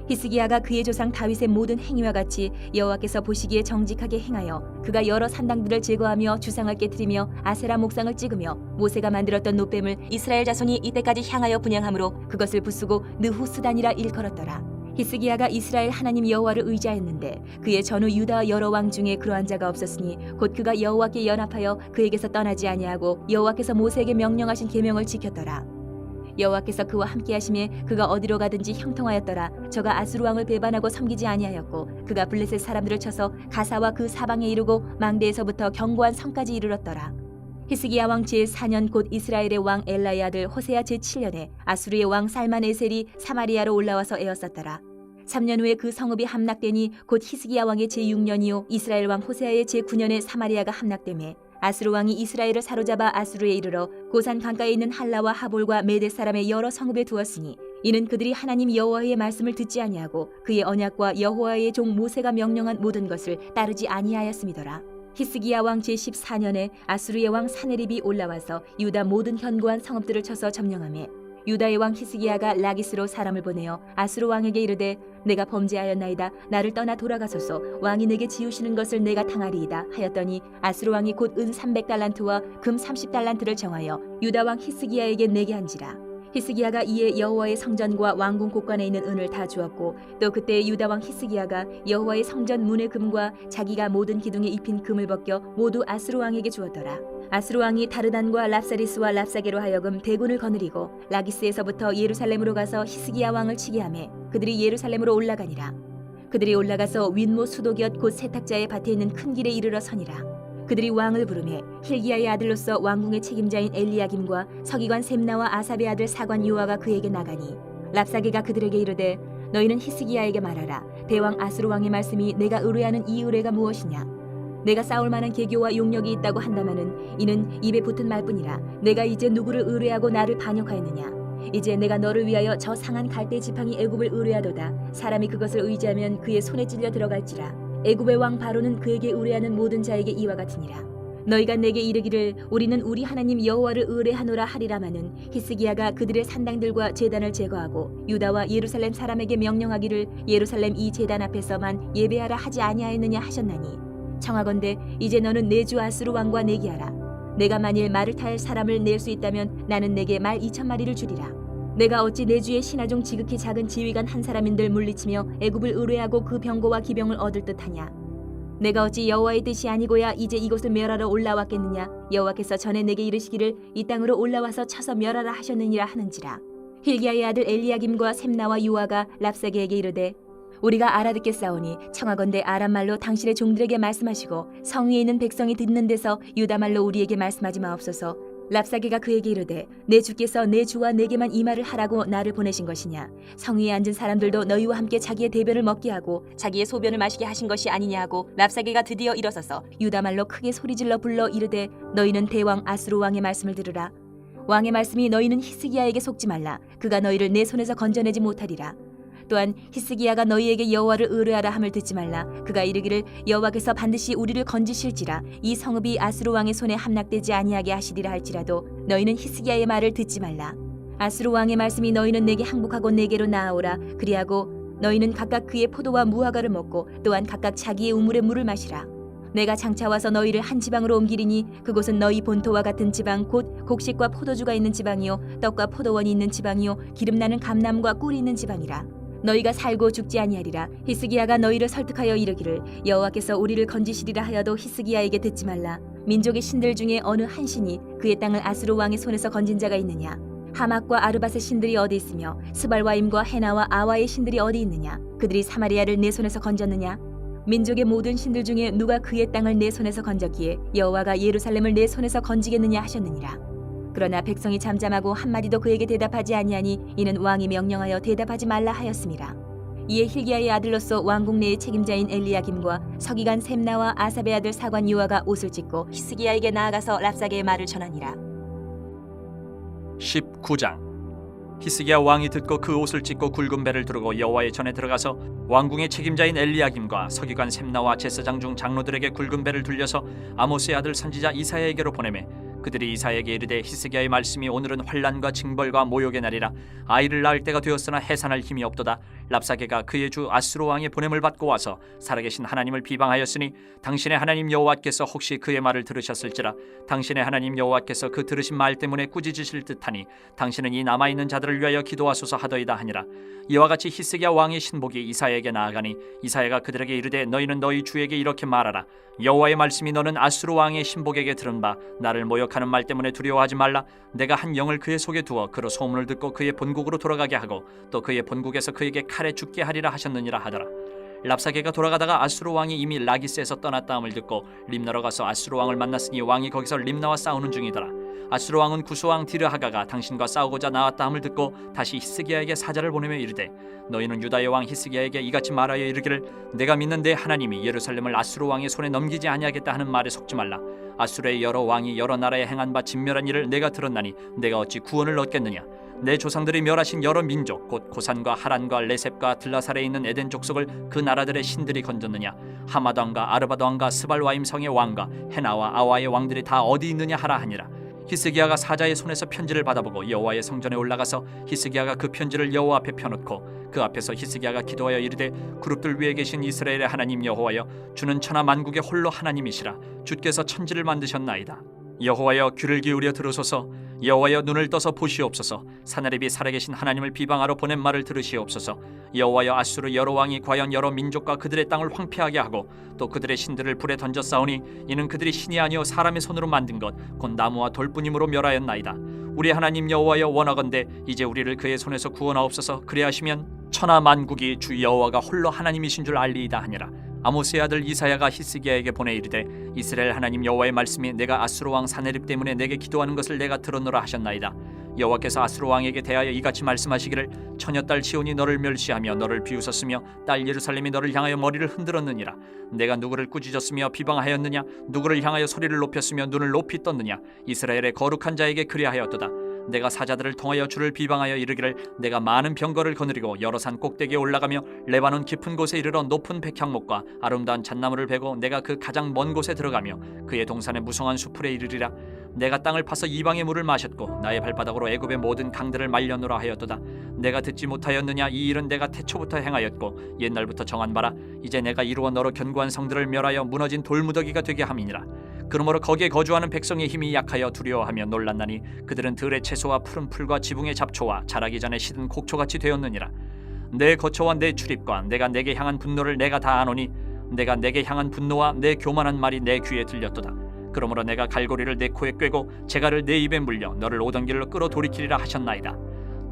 히스기야가 그의 조상 다윗의 모든 행위와 같이 여호와께서 보시기에 정직하게 행하여 그가 여러 산당들을 제거하며 주상을 깨뜨리며 아세라 목상을 찍으며 모세가 만들었던 놋뱀을 이스라엘 자손이 이때까지 향하여 분향함으로 그것을 부수고 느후스단이라 일컬었더라. 히스기야가 이스라엘 하나님 여호와를 의지하였는데 그의 전후 유다 여러 왕 중에 그러한 자가 없었으니 곧 그가 여호와께 연합하여 그에게서 떠나지 아니하고 여호와께서 모세에게 명령하신 계명을 지켰더라. 여호와께서 그와 함께하심에 그가 어디로 가든지 형통하였더라. 저가 아수르 왕을 배반하고 섬기지 아니하였고 그가 블레셋 사람들을 쳐서 가사와 그 사방에 이르고 망대에서부터 견고한 성까지 이르렀더라. 히스기야 왕 제4년 곧 이스라엘의 왕 엘라의 아들 호세아 제7년에 아수르의 왕 살만에셀이 사마리아로 올라와서 에워쌌더라. 3년 후에 그 성읍이 함락되니 곧 히스기야 왕의 제6년이요 이스라엘 왕 호세아의 제9년에 사마리아가 함락되매 아수르 왕이 이스라엘을 사로잡아 아수르에 이르러 고산 강가에 있는 할라와 하볼과 메뎃 사람의 여러 성읍에 두었으니 이는 그들이 하나님 여호와의 말씀을 듣지 아니하고 그의 언약과 여호와의 종 모세가 명령한 모든 것을 따르지 아니하였음이더라. 히스기야 왕 제14년에 아수르의 왕 사네립이 올라와서 유다 모든 견고한 성읍들을 쳐서 점령하며 유다의 왕 히스기야가 라기스로 사람을 보내어 아수르 왕에게 이르되 내가 범죄하였나이다. 나를 떠나 돌아가소서. 왕이 내게 지우시는 것을 내가 당하리이다 하였더니 아수르 왕이 곧 은 300달란트와 금 30달란트를 정하여 유다 왕 히스기야에게 내게 한지라. 히스기야가 이에 여호와의 성전과 왕궁 곳간에 있는 은을 다 주었고 또 그때 유다 왕 히스기야가 여호와의 성전 문의 금과 자기가 모든 기둥에 입힌 금을 벗겨 모두 아수르 왕에게 주었더라. 아수르 왕이 다르단과 랍사리스와 랍사게로 하여금 대군을 거느리고 라기스에서부터 예루살렘으로 가서 히스기야 왕을 치게 하매 그들이 예루살렘으로 올라가니라. 그들이 올라가서 윗모 수도곁 곧 세탁자의 밭에 있는 큰 길에 이르러 서니라. 그들이 왕을 부르매 힐기야의 아들로서 왕궁의 책임자인 엘리야김과 서기관 셈나와 아삽의 아들 사관 요아가 그에게 나가니 랍사게가 그들에게 이르되 너희는 히스기야에게 말하라. 대왕 아수르 왕의 말씀이 내가 의뢰하는 이 의뢰가 무엇이냐. 내가 싸울 만한 계교와 용력이 있다고 한다마는 이는 입에 붙은 말뿐이라. 내가 이제 누구를 의뢰하고 나를 반역하였느냐. 이제 내가 너를 위하여 저 상한 갈대 지팡이 애굽을 의뢰하도다. 사람이 그것을 의지하면 그의 손에 찔려 들어갈지라. 애굽의 왕 바로는 그에게 의뢰하는 모든 자에게 이와 같으니라. 너희가 내게 이르기를 우리는 우리 하나님 여호와를 의뢰하노라 하리라마는 히스기야가 그들의 산당들과 제단을 제거하고 유다와 예루살렘 사람에게 명령하기를 예루살렘 이 제단 앞에서만 예배하라 하지 아니하였느냐 하셨나니 청하건대 이제 너는 내 주 아수르 왕과 내기하라. 내가 만일 말을 탈 사람을 낼 수 있다면 나는 내게 말 2,000마리를 주리라. 내가 어찌 내 주의 신하중 지극히 작은 지휘관 한 사람인들 물리치며 애굽을 의뢰하고 그 병거와 기병을 얻을 듯하냐. 내가 어찌 여호와의 뜻이 아니고야 이제 이곳을 멸하러 올라왔겠느냐. 여호와께서 전에 내게 이르시기를 이 땅으로 올라와서 쳐서 멸하라 하셨느니라 하는지라. 힐기야의 아들 엘리야김과 셈나와 요아가 랍사게에게 이르되 우리가 알아듣겠사오니 청하건대 아람 말로 당신의 종들에게 말씀하시고 성 위에 있는 백성이 듣는 데서 유다 말로 우리에게 말씀하지 마옵소서. 랍사게가 그에게 이르되 내 주께서 내 주와 내게만 이 말을 하라고 나를 보내신 것이냐. 성 위에 앉은 사람들도 너희와 함께 자기의 대변을 먹게 하고 자기의 소변을 마시게 하신 것이 아니냐 하고 랍사게가 드디어 일어서서 유다 말로 크게 소리질러 불러 이르되 너희는 대왕 아수르 왕의 말씀을 들으라. 왕의 말씀이 너희는 히스기야에게 속지 말라. 그가 너희를 내 손에서 건져내지 못하리라. 또한 히스기야가 너희에게 여호와를 의뢰하라 함을 듣지 말라. 그가 이르기를 여호와께서 반드시 우리를 건지실지라 이 성읍이 아수르 왕의 손에 함락되지 아니하게 하시리라 할지라도 너희는 히스기야의 말을 듣지 말라. 아수르 왕의 말씀이 너희는 내게 항복하고 내게로 나아오라. 그리하고 너희는 각각 그의 포도와 무화과를 먹고 또한 각각 자기의 우물의 물을 마시라. 내가 장차 와서 너희를 한 지방으로 옮기리니 그곳은 너희 본토와 같은 지방 곧 곡식과 포도주가 있는 지방이요 떡과 포도원이 있는 지방이요 기름나는 감람과 꿀이 있는 지방이라. 너희가 살고 죽지 아니하리라. 히스기야가 너희를 설득하여 이르기를 여호와께서 우리를 건지시리라 하여도 히스기야에게 듣지 말라. 민족의 신들 중에 어느 한 신이 그의 땅을 아수르 왕의 손에서 건진 자가 있느냐. 하맛과 아르밧의 신들이 어디 있으며 스발와임과 헤나와 아와의 신들이 어디 있느냐. 그들이 사마리아를 내 손에서 건졌느냐. 민족의 모든 신들 중에 누가 그의 땅을 내 손에서 건졌기에 여호와가 예루살렘을 내 손에서 건지겠느냐 하셨느니라. 그러나 백성이 잠잠하고 한마디도 그에게 대답하지 아니하니 이는 왕이 명령하여 대답하지 말라 하였음이라. 이에 힐기야의 아들로서 왕궁 내의 책임자인 엘리야김과 서기관 셈나와 아삽의 아들 사관 요아가 옷을 찢고 히스기야에게 나아가서 랍사게의 말을 전하니라. 19장. 히스기야 왕이 듣고 그 옷을 찢고 굵은 배를 두르고 여호와의 전에 들어가서 왕궁의 책임자인 엘리야김과 서기관 셈나와 제사장 중 장로들에게 굵은 배를 둘려서 아모스의 아들 선지자 이사야에게로 보내매 그들이 이사야에게 이르되 히스기야의 말씀이 오늘은 환난과 징벌과 모욕의 날이라. 아이를 낳을 때가 되었으나 해산할 힘이 없도다. 랍사게가 그의 주 아수르 왕의 보냄을 받고 와서 살아계신 하나님을 비방하였으니 당신의 하나님 여호와께서 혹시 그의 말을 들으셨을지라. 당신의 하나님 여호와께서 그 들으신 말 때문에 꾸짖으실 듯하니 당신은 이 남아있는 자들을 위하여 기도하소서 하더이다 하니라. 이와 같이 히스기야 왕의 신복이 이사야에게 나아가니 이사야가 그들에게 이르되 너희는 너희 주에게 이렇게 말하라. 여호와의 말씀이 너는 아수르 왕의 신복에게 들은 바 나를 모욕하는 말 때문에 두려워하지 말라. 내가 한 영을 그의 속에 두어 그로 소문을 듣고 그의 본국으로 돌아가게 하고 또 그의 본국에서 그에게 칼에 죽게 하리라 하셨느니라 하더라. 랍사게가 돌아가다가 아수르 왕이 이미 라기스에서 떠났다 함을 듣고 림나로 가서 아수르 왕을 만났으니 왕이 거기서 림나와 싸우는 중이더라. 아수르 왕은 구스왕 디르하가가 당신과 싸우고자 나왔다 함을 듣고 다시 히스기야에게 사자를 보내며 이르되 너희는 유다의 왕 히스기야에게 이같이 말하여 이르기를 내가 믿는 내 하나님이 예루살렘을 아수르 왕의 손에 넘기지 아니하겠다 하는 말에 속지 말라. 아수르의 여러 왕이 여러 나라에 행한 바 진멸한 일을 내가 들었나니 내가 어찌 구원을 얻겠느냐. 내 조상들이 멸하신 여러 민족 곧 고산과 하란과 레셉과 들라살에 있는 에덴 족속을 그 나라들의 신들이 건졌느냐. 하맛 왕과 아르밧 왕과 스발와임 성의 왕과 헤나와 아와의 왕들이 다 어디 있느냐 하라 하니라. 히스기야가 사자의 손에서 편지를 받아보고 여호와의 성전에 올라가서 히스기야가 그 편지를 여호와 앞에 펴놓고 그 앞에서 히스기야가 기도하여 이르되 그룹들 위에 계신 이스라엘의 하나님 여호와여 주는 천하 만국의 홀로 하나님이시라. 주께서 천지를 만드셨나이다. 여호와여 귀를 기울여 들으소서. 여호와여 눈을 떠서 보시옵소서. 사나립이 살아계신 하나님을 비방하러 보낸 말을 들으시옵소서. 여호와여 아수르 여러 왕이 과연 여러 민족과 그들의 땅을 황폐하게 하고 또 그들의 신들을 불에 던져 싸우니 이는 그들이 신이 아니요 사람의 손으로 만든 것 곧 나무와 돌뿐이므로 멸하였나이다. 우리 하나님 여호와여 원하건대 이제 우리를 그의 손에서 구원하옵소서. 그리하시면 천하 만국이 주 여호와가 홀로 하나님이신 줄 알리이다 하니라. 아모스의 아들 이사야가 히스기야에게 보내 이르되 이스라엘 하나님 여호와의 말씀이 내가 아수르 왕 사네립 때문에 내게 기도하는 것을 내가 들었노라 하셨나이다. 여호와께서 아수르 왕에게 대하여 이같이 말씀하시기를 처녀딸 시온이 너를 멸시하며 너를 비웃었으며 딸 예루살렘이 너를 향하여 머리를 흔들었느니라. 내가 누구를 꾸짖었으며 비방하였느냐. 누구를 향하여 소리를 높였으며 눈을 높이 떴느냐. 이스라엘의 거룩한 자에게 그리하였도다. 내가 사자들을 통하여 주를 비방하여 이르기를 내가 많은 병거를 거느리고 여러 산 꼭대기에 올라가며 레바논 깊은 곳에 이르러 높은 백향목과 아름다운 잣나무를 베고 내가 그 가장 먼 곳에 들어가며 그의 동산의 무성한 수풀에 이르리라. 내가 땅을 파서 이방의 물을 마셨고 나의 발바닥으로 애굽의 모든 강들을 말려놓으라 하였도다. 내가 듣지 못하였느냐? 이 일은 내가 태초부터 행하였고 옛날부터 정한 바라. 이제 내가 이루어 너로 견고한 성들을 멸하여 무너진 돌무더기가 되게 함이니라. 그러므로 거기에 거주하는 백성의 힘이 약하여 두려워하며 놀랐나니 그들은 들의 채소와 푸른 풀과 지붕의 잡초와 자라기 전에 시든 곡초같이 되었느니라. 내 거처와 내 출입과 내가 내게 향한 분노를 내가 다 아노니 내가 내게 향한 분노와 내 교만한 말이 내 귀에 들렸도다. 그러므로 내가 갈고리를 내 코에 꿰고 재갈을 내 입에 물려 너를 오던 길로 끌어 돌이키리라 하셨나이다.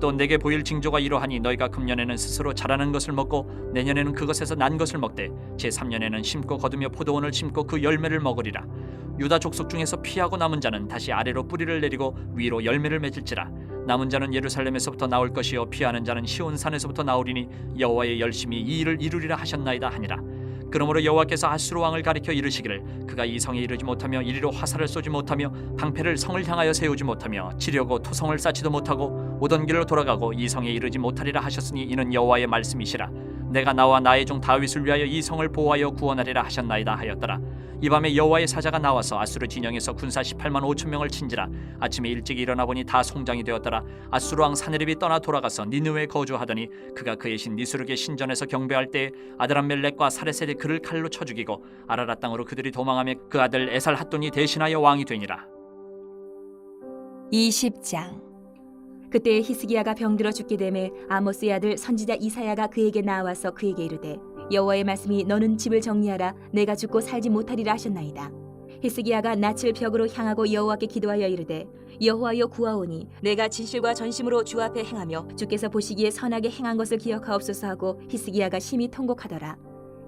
또 내게 보일 징조가 이러하니 너희가 금년에는 스스로 자라는 것을 먹고 내년에는 그것에서 난 것을 먹되 제3년에는 심고 거두며 포도원을 심고 그 열매를 먹으리라. 유다 족속 중에서 피하고 남은 자는 다시 아래로 뿌리를 내리고 위로 열매를 맺을지라. 남은 자는 예루살렘에서부터 나올 것이요 피하는 자는 시온산에서부터 나오리니 여호와의 열심히 이 일을 이루리라 하셨나이다 하니라. 그러므로 여호와께서 아수르 왕을 가리켜 이르시기를 그가 이 성에 이르지 못하며 이리로 화살을 쏘지 못하며 방패를 성을 향하여 세우지 못하며 치려고 토성을 쌓지도 못하고 오던 길로 돌아가고 이 성에 이르지 못하리라 하셨으니 이는 여호와의 말씀이시라. 내가 나와 나의 종 다윗을 위하여 이 성을 보호하여 구원하리라 하셨나이다 하였더라. 이 밤에 여호와의 사자가 나와서 아수르 진영에서 군사 18만 5천 명을 친지라. 아침에 일찍 일어나 보니 다 송장이 되었더라. 아수르 왕 사네립이 떠나 돌아가서 니느웨에 거주하더니 그가 그의 신 니스룩의 신전에서 경배할 때에 아드람멜렉과 사레셀이 그를 칼로 쳐 죽이고 아라랏 땅으로 그들이 도망하며 그 아들 에살핫돈이 대신하여 왕이 되니라. 20장. 그때 히스기야가 병들어 죽게 되매 아모스의 아들 선지자 이사야가 그에게 나와서 그에게 이르되 여호와의 말씀이 너는 집을 정리하라. 내가 죽고 살지 못하리라 하셨나이다. 히스기야가 낯을 벽으로 향하고 여호와께 기도하여 이르되 여호와여 구하오니 내가 진실과 전심으로 주 앞에 행하며 주께서 보시기에 선하게 행한 것을 기억하옵소서 하고 히스기야가 심히 통곡하더라.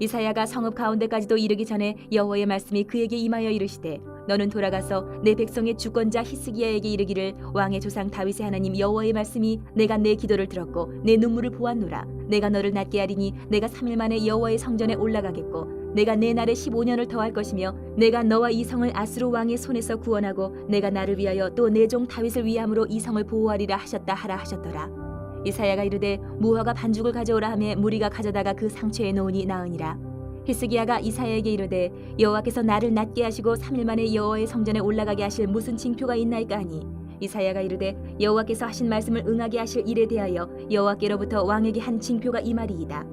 이사야가 성읍 가운데까지도 이르기 전에 여호와의 말씀이 그에게 임하여 이르시되 너는 돌아가서 내 백성의 주권자 히스기야에게 이르기를 왕의 조상 다윗의 하나님 여호와의 말씀이 내가 내 기도를 들었고 내 눈물을 보았노라. 내가 너를 낫게 하리니 내가 3일 만에 여호와의 성전에 올라가겠고 내가 내 날에 15년을 더할 것이며 내가 너와 이 성을 아수르 왕의 손에서 구원하고 내가 나를 위하여 또 내 종 다윗을 위함으로 이 성을 보호하리라 하셨다 하라 하셨더라. 이사야가 이르되 무화과 반죽을 가져오라 하매 무리가 가져다가 그 상처에 놓으니 나으니라. 히스기야가 이사야에게 이르되 여호와께서 나를 낫게 하시고 3일 만에 여호와의 성전에 올라가게 하실 무슨 징표가 있나이까 하니 이사야가 이르되 여호와께서 하신 말씀을 응하게 하실 일에 대하여 여호와께로부터 왕에게 한 징표가 이 말이이다.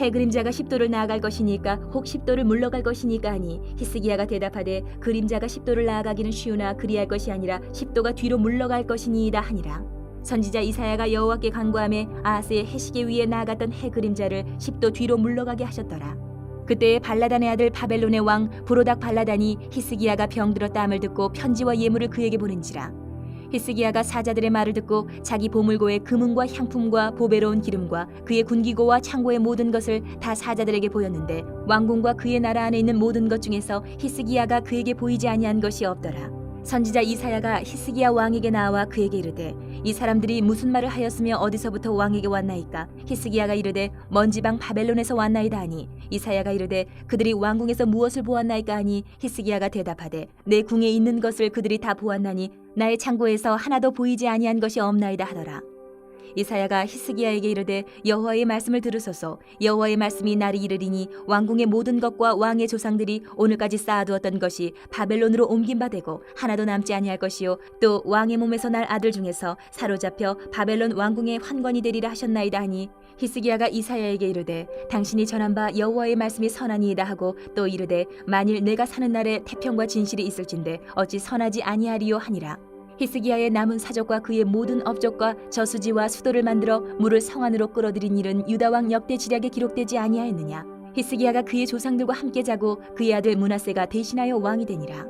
해 그림자가 10도를 나아갈 것이니까 혹 10도를 물러갈 것이니까 하니 히스기야가 대답하되 그림자가 10도를 나아가기는 쉬우나 그리할 것이 아니라 10도가 뒤로 물러갈 것이니이다 하니라. 선지자 이사야가 여호와께 간구하며 아하스의 해시계 위에 나아갔던 해 그림자를 10도 뒤로 물러가게 하셨더라. 그때 발라단의 아들 바벨론의 왕 브로닥 발라단이 히스기야가 병들었다 함을 듣고 편지와 예물을 그에게 보낸지라. 히스기야가 사자들의 말을 듣고 자기 보물고의 금은과 향품과 보배로운 기름과 그의 군기고와 창고의 모든 것을 다 사자들에게 보였는데 왕궁과 그의 나라 안에 있는 모든 것 중에서 히스기야가 그에게 보이지 아니한 것이 없더라. 선지자 이사야가 히스기야 왕에게 나와 그에게 이르되 이 사람들이 무슨 말을 하였으며 어디서부터 왕에게 왔나이까? 히스기야가 이르되 먼 지방 바벨론에서 왔나이다 하니 이사야가 이르되 그들이 왕궁에서 무엇을 보았나이까 하니 히스기야가 대답하되 내 궁에 있는 것을 그들이 다 보았나니 나의 창고에서 하나도 보이지 아니한 것이 없나이다 하더라. 이사야가 히스기야에게 이르되 여호와의 말씀을 들으소서. 여호와의 말씀이 나를 이르리니 왕궁의 모든 것과 왕의 조상들이 오늘까지 쌓아두었던 것이 바벨론으로 옮긴 바 되고 하나도 남지 아니할 것이요 또 왕의 몸에서 날 아들 중에서 사로잡혀 바벨론 왕궁의 환관이 되리라 하셨나이다 하니 히스기야가 이사야에게 이르되 당신이 전한 바 여호와의 말씀이 선하니이다 하고 또 이르되 만일 내가 사는 날에 태평과 진실이 있을진데 어찌 선하지 아니하리요 하니라. 히스기야의 남은 사적과 그의 모든 업적과 저수지와 수도를 만들어 물을 성 안으로 끌어들인 일은 유다 왕 역대 지략에 기록되지 아니하였느냐. 히스기야가 그의 조상들과 함께 자고 그의 아들 므낫세가 대신하여 왕이 되니라.